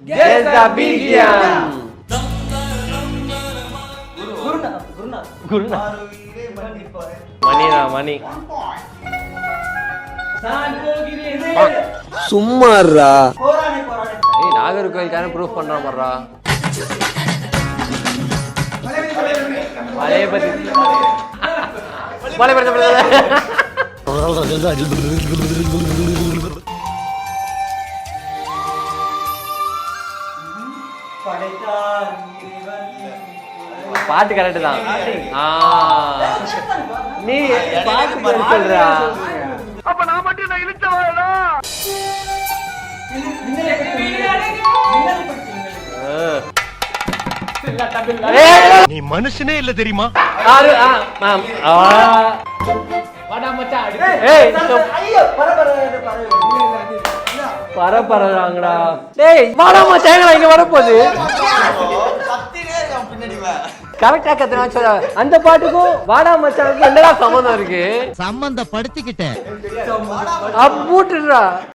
Guess the Bigian. Guruna. Mani. சும்மாறா. ஏய் நாகர்கோயில்காரன் proof பண்றான் பாருடா. மலையபதி. பாட்டு கரெக்ட் தான். நீ பாட்டு பேர் சொல்றா. அப்ப நான் மட்டும் நான் இழுச்சவாளா? நீ மனுஷனே இல்ல தெரியுமா? பரபரங்கடா. டேய் வாடா மச்சான் இங்க வரப்போகுது. கரெக்டா கத்துனா சொல்ல. அந்த பாட்டுக்கும் வாடா மச்சானுக்கும் என்னடா சம்பந்தம் இருக்கு? சம்பந்தப்படுத்திக்கிட்டேன். அப்பூட்டுடா.